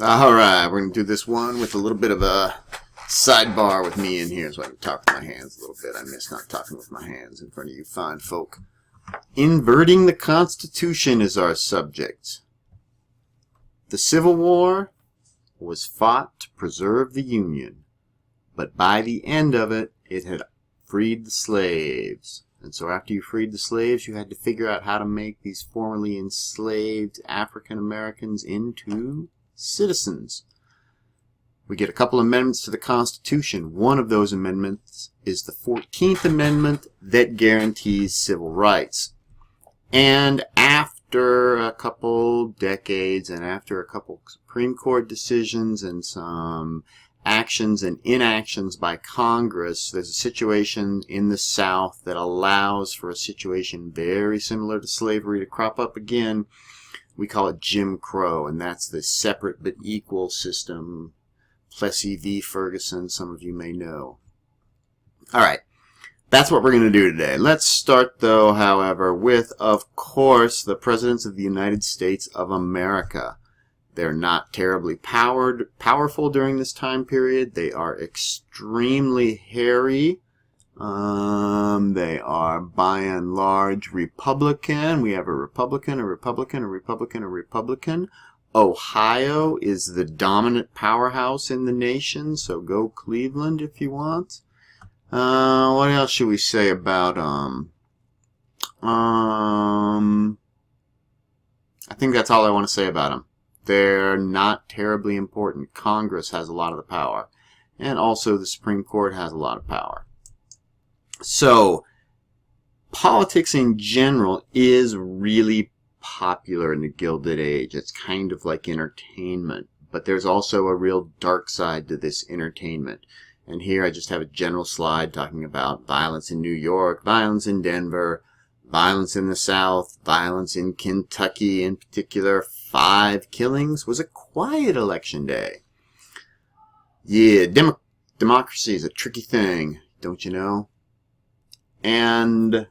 Alright, we're going to do this one with a little bit of a sidebar with me in here so I can talk with my hands a little bit. I miss not talking with my hands in front of you fine folk. Inverting the Constitution is our subject. The Civil War was fought to preserve the Union, but by the end of it, it had freed the slaves. And so after you freed the slaves, you had to figure out how to make these formerly enslaved African Americans into citizens. We get a couple amendments to the Constitution. One of those amendments is the 14th Amendment that guarantees civil rights. And after a couple decades and after a couple Supreme Court decisions and some actions and inactions by Congress, there's a situation in the South that allows for a situation very similar to slavery to crop up again. We call it Jim Crow, and that's the separate but equal system. Plessy v. Ferguson, some of you may know. Alright, that's what we're going to do today. Let's start, though, however, with, of course, the presidents of the United States of America. They're not terribly powerful during this time period. They are extremely hairy. They are, by and large, Republican. We have a Republican, a Republican, a Republican, a Republican. Ohio is the dominant powerhouse in the nation, so go Cleveland if you want. What else should we say about I think that's all I want to say about them. They're not terribly important. Congress has a lot of the power. And also the Supreme Court has a lot of power. So, politics in general is really popular in the Gilded Age. It's kind of like entertainment. But there's also a real dark side to this entertainment. And here I just have a general slide talking about violence in New York, violence in Denver, violence in the South, violence in Kentucky in particular. 5 killings. Was a quiet election day. Yeah, democracy is a tricky thing, don't you know? And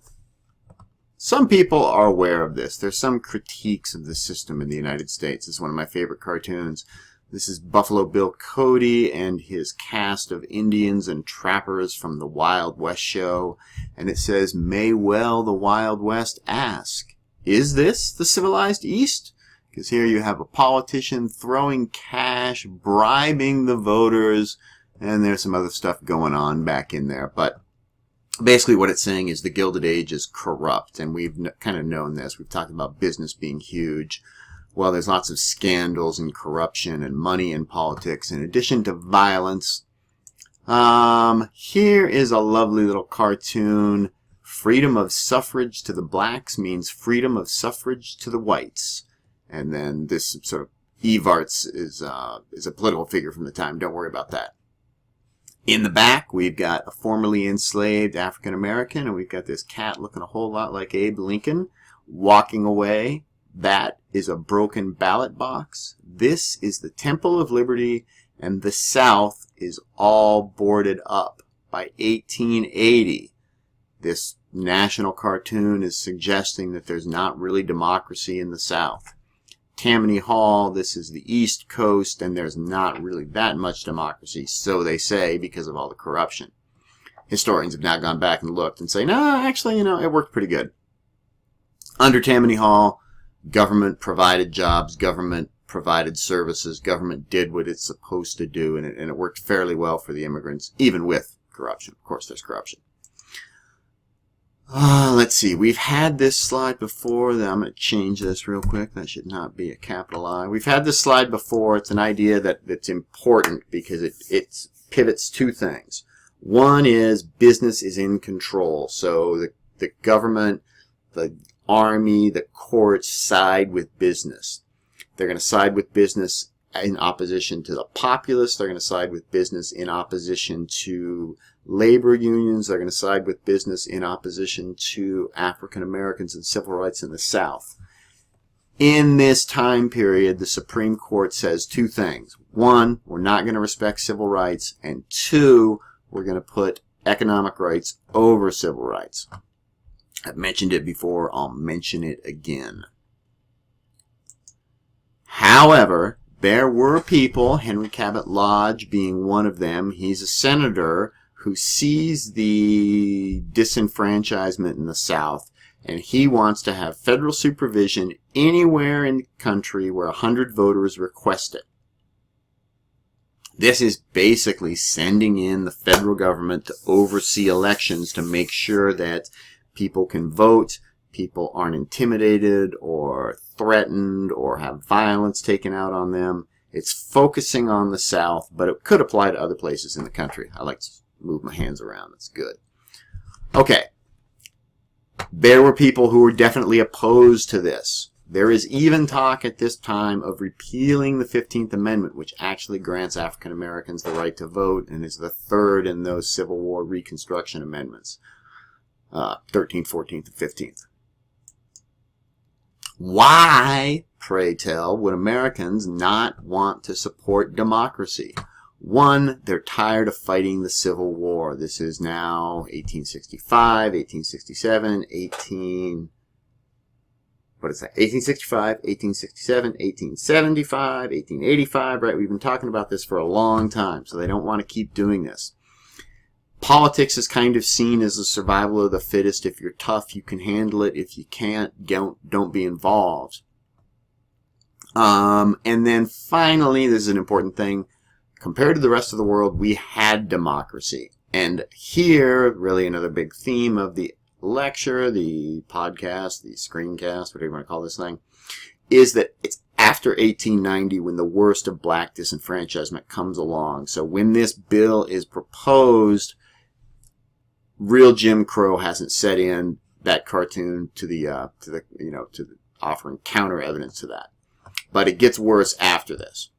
some people are aware of this. There's some critiques of the system in the United States. This is one of my favorite cartoons. This is Buffalo Bill Cody and his cast of Indians and trappers from the Wild West show. And it says, "May well the Wild West ask, is this the civilized East?" Because here you have a politician throwing cash, bribing the voters, and there's some other stuff going on back in there. But basically what it's saying is the Gilded Age is corrupt, and we've kind of known this. We've talked about business being huge. Well, there's lots of scandals and corruption and money in politics, in addition to violence. Here is a lovely little cartoon. Freedom of suffrage to the blacks means freedom of suffrage to the whites. And then this sort of Evarts is a political figure from the time. Don't worry about that. In the back, we've got a formerly enslaved African American, and we've got this cat looking a whole lot like Abe Lincoln walking away. That is a broken ballot box. This is the Temple of Liberty, and the South is all boarded up. By 1880, this national cartoon is suggesting that there's not really democracy in the South. Tammany Hall, this is the East Coast, and there's not really that much democracy, so they say, because of all the corruption. Historians have now gone back and looked and say, no, actually, it worked pretty good. Under Tammany Hall, government provided jobs, government provided services, government did what it's supposed to do, and it worked fairly well for the immigrants, even with corruption. Of course, there's corruption. Let's see. We've had this slide before. I'm going to change this real quick. That should not be a capital I. We've had this slide before. It's an idea that's important because it pivots 2 things. One is business is in control. So the government, the army, the courts side with business. They're going to side with business in opposition to the populace. They're going to side with business in opposition to labor unions. They're going to side with business in opposition to African Americans and civil rights in the South. In this time period, the Supreme Court says 2 things. 1, we're not going to respect civil rights. And 2, we're going to put economic rights over civil rights. I've mentioned it before. I'll mention it again. However, there were people, Henry Cabot Lodge being one of them. He's a senator who sees the disenfranchisement in the South, and he wants to have federal supervision anywhere in the country where 100 voters request it. This is basically sending in the federal government to oversee elections to make sure that people can vote, people aren't intimidated or threatened or have violence taken out on them. It's focusing on the South, but it could apply to other places in the country. I like to move my hands around. That's good. Okay. There were people who were definitely opposed to this. There is even talk at this time of repealing the 15th Amendment, which actually grants African Americans the right to vote and is the third in those Civil War Reconstruction amendments. 13th, 14th, and 15th. Why, pray tell, would Americans not want to support democracy? One, they're tired of fighting the Civil War. This is now 1865, 1867, 1865, 1867, 1875, 1885, right? We've been talking about this for a long time, so they don't want to keep doing this. Politics is kind of seen as the survival of the fittest. If you're tough, you can handle it. If you can't, don't be involved. And then finally, this is an important thing. Compared to the rest of the world, we had democracy. And here, really another big theme of the lecture, the podcast, the screencast, whatever you want to call this thing, is that it's after 1890 when the worst of black disenfranchisement comes along. So when this bill is proposed, real Jim Crow hasn't set in. That cartoon to offering counter evidence to that. But it gets worse after this.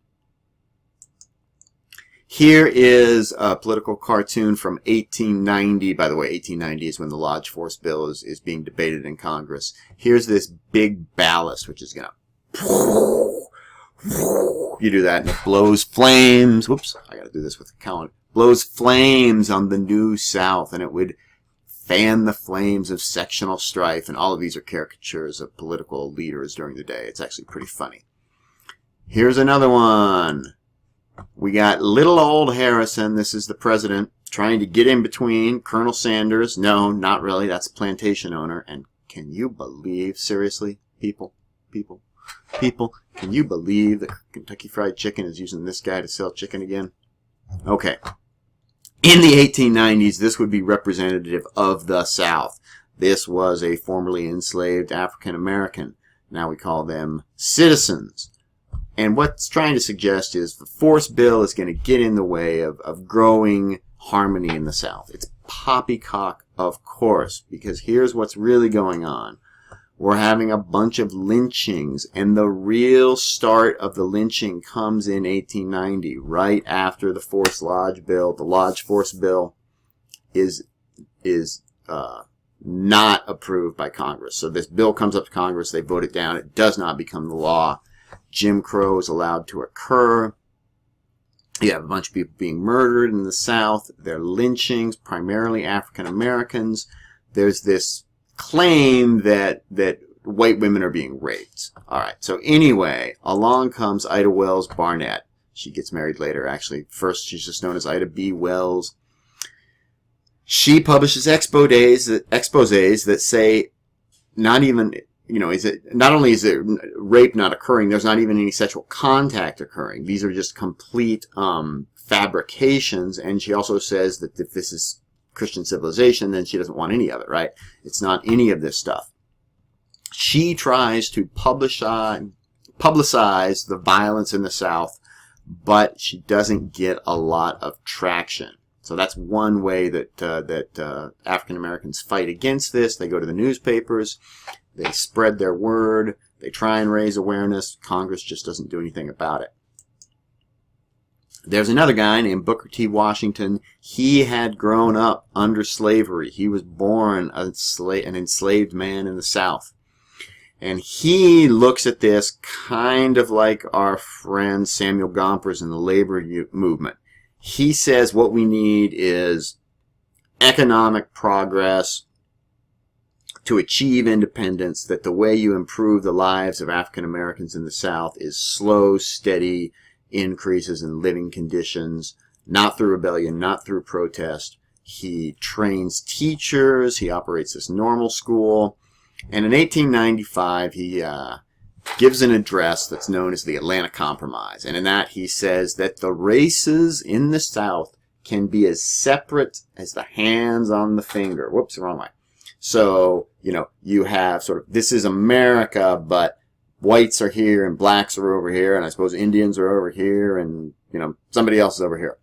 Here is a political cartoon from 1890. By the way, 1890 is when the Lodge Force Bill is being debated in Congress. Here's this big ballast, which is going to... You do that and it blows flames. Whoops, I got to do this with a calendar. Blows flames on the New South, and it would fan the flames of sectional strife. And all of these are caricatures of political leaders during the day. It's actually pretty funny. Here's another one. We got little old Harrison. This is the president trying to get in between Colonel Sanders. No, not really. That's a plantation owner. And can you believe, seriously, people, can you believe that Kentucky Fried Chicken is using this guy to sell chicken again? Okay. In the 1890s, this would be representative of the South. This was a formerly enslaved African American. Now we call them citizens. And what's trying to suggest is the force bill is going to get in the way of growing harmony in the South. It's poppycock, of course, because here's what's really going on. We're having a bunch of lynchings, and the real start of the lynching comes in 1890, right after the Force Lodge Bill. The Lodge Force Bill is not approved by Congress. So this bill comes up to Congress, they vote it down, it does not become the law. Jim Crow is allowed to occur. You have a bunch of people being murdered in the South. They're lynchings, primarily African Americans. There's this claim that white women are being raped. All right. So anyway, along comes Ida Wells Barnett. She gets married later. Actually, first she's just known as Ida B. Wells. She publishes exposés that say not even, not only is it rape not occurring, there's not even any sexual contact occurring. These are just complete fabrications. And she also says that if this is Christian civilization, then she doesn't want any of it, right? It's not any of this stuff. She tries to publicize the violence in the South, but she doesn't get a lot of traction. So that's one way that African Americans fight against this. They go to the newspapers, they spread their word, they try and raise awareness. Congress just doesn't do anything about it. There's another guy named Booker T. Washington. He had grown up under slavery. He was born an enslaved man in the South. And he looks at this kind of like our friend Samuel Gompers in the labor movement. He says what we need is economic progress, to achieve independence, that the way you improve the lives of African Americans in the South is slow, steady increases in living conditions, not through rebellion, not through protest. He trains teachers. He operates this normal school. And in 1895, he gives an address that's known as the Atlanta Compromise. And in that, he says that the races in the South can be as separate as the hands on the finger. Whoops, the wrong way. So, you have sort of, this is America, but whites are here and blacks are over here, and I suppose Indians are over here, and, somebody else is over here.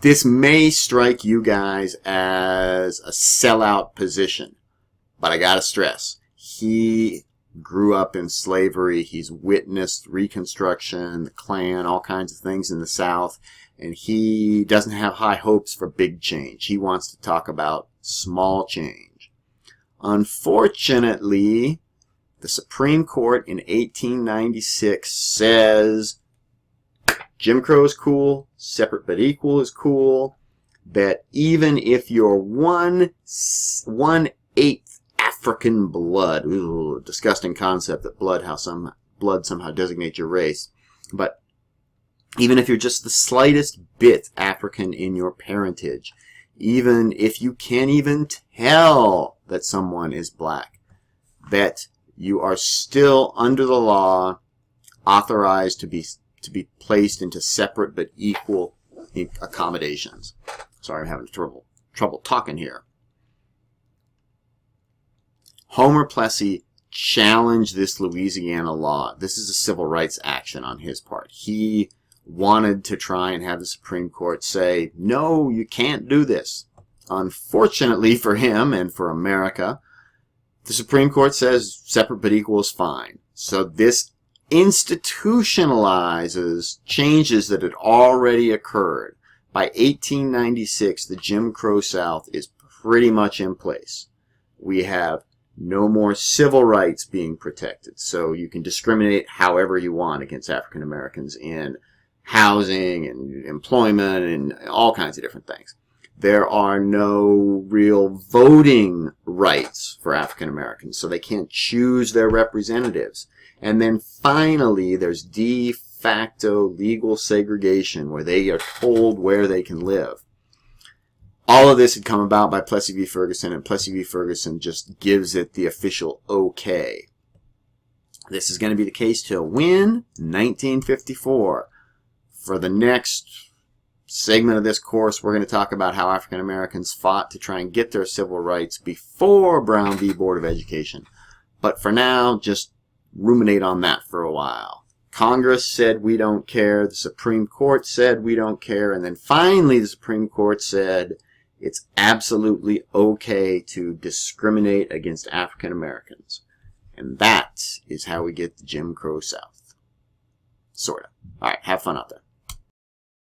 This may strike you guys as a sellout position, but I gotta stress, he grew up in slavery. He's witnessed Reconstruction, the Klan, all kinds of things in the South, and he doesn't have high hopes for big change. He wants to talk about small change. Unfortunately, the Supreme Court in 1896 says Jim Crow is cool, separate but equal is cool, that even if you're 1/8 African blood, ooh, disgusting concept that blood somehow designates your race, but even if you're just the slightest bit African in your parentage, even if you can't even tell that someone is black, that you are still under the law authorized to be placed into separate but equal accommodations. Sorry, I'm having trouble talking here. Homer Plessy challenged this Louisiana law. This is a civil rights action on his part. He wanted to try and have the Supreme Court say, no, you can't do this. Unfortunately for him and for America, the Supreme Court says separate but equal is fine. So this institutionalizes changes that had already occurred. By 1896, the Jim Crow South is pretty much in place. We have no more civil rights being protected. So you can discriminate however you want against African Americans in housing and employment and all kinds of different things. There are no real voting rights for African Americans, so they can't choose their representatives. And then finally, there's de facto legal segregation where they are told where they can live. All of this had come about by Plessy v. Ferguson, and Plessy v. Ferguson just gives it the official okay. This is going to be the case till when? 1954. For the next segment of this course, we're going to talk about how African Americans fought to try and get their civil rights before Brown v. Board of Education. But for now, just ruminate on that for a while. Congress said we don't care. The Supreme Court said we don't care. And then finally the Supreme Court said it's absolutely okay to discriminate against African Americans. And that is how we get the Jim Crow South. Sort of. All right, have fun out there.